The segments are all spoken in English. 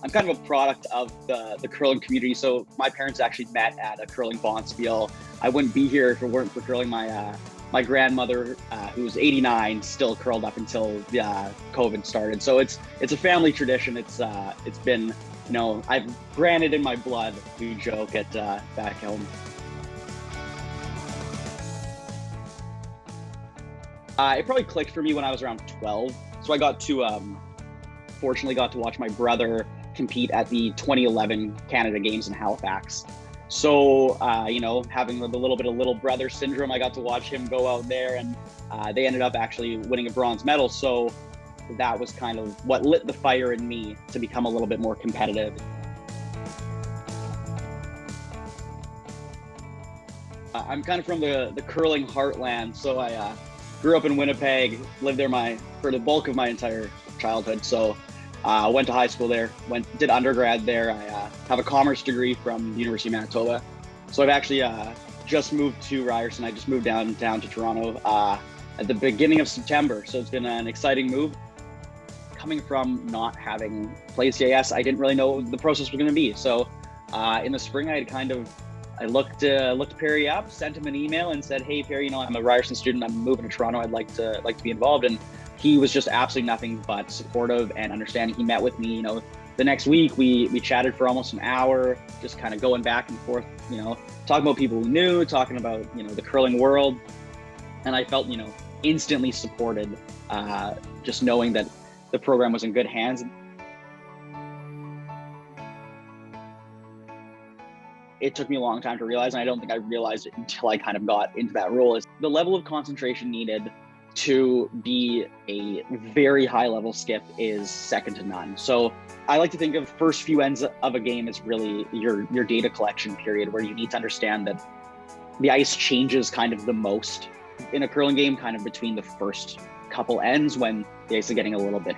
I'm kind of a product of the curling community. So my parents actually met at a curling bonspiel. I wouldn't be here if it weren't for curling. My grandmother, who was 89, still curled up until COVID started. So it's a family tradition. It's been, I've ran it in my blood. We joke at back home. It probably clicked for me when I was around 12. So I got to, fortunately got to watch my brother compete at the 2011 Canada Games in Halifax. So, having the little bit of little brother syndrome, I got to watch him go out there, and they ended up actually winning a bronze medal. So that was kind of what lit the fire in me to become a little bit more competitive. I'm kind of from the curling heartland. So I grew up in Winnipeg, lived there for the bulk of my entire childhood. So went to high school there, did undergrad there. I have a commerce degree from the University of Manitoba. So I've actually just moved to Ryerson. I just moved down to Toronto at the beginning of September. So it's been an exciting move. Coming from not having played CIS, I didn't really know what the process was going to be. So in the spring, I looked Perry up, sent him an email and said, "Hey Perry, I'm a Ryerson student. I'm moving to Toronto. I'd like to be involved." And he was just absolutely nothing but supportive and understanding. He met with me, the next week. We chatted for almost an hour, just kind of going back and forth, talking about people we knew, talking about, the curling world. And I felt, instantly supported, just knowing that the program was in good hands. It took me a long time to realize, and I don't think I realized it until I kind of got into that role, is the level of concentration needed to be a very high level skip is second to none. So I like to think of the first few ends of a game as really your data collection period, where you need to understand that the ice changes kind of the most in a curling game, kind of between the first couple ends, when the ice is getting a little bit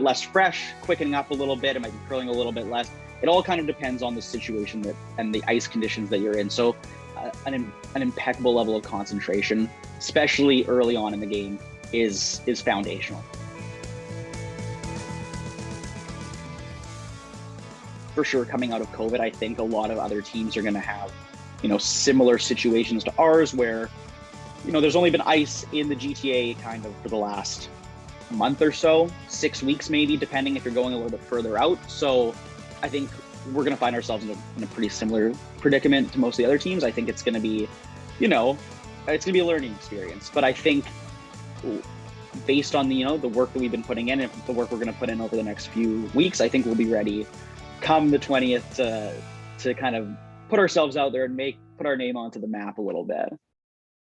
less fresh, quickening up a little bit. It might be curling a little bit less. It all kind of depends on the situation and the ice conditions that you're in. So an impeccable level of concentration, especially early on in the game, is foundational. For sure, coming out of COVID, I think a lot of other teams are going to have, similar situations to ours, where, there's only been ice in the GTA kind of for the last month or so, 6 weeks maybe, depending if you're going a little bit further out. So I think we're going to find ourselves in a pretty similar predicament to most of the other teams. I think it's going to be, it's going to be a learning experience. But I think based on the work that we've been putting in and the work we're going to put in over the next few weeks, I think we'll be ready come the 20th to kind of put ourselves out there and put our name onto the map a little bit.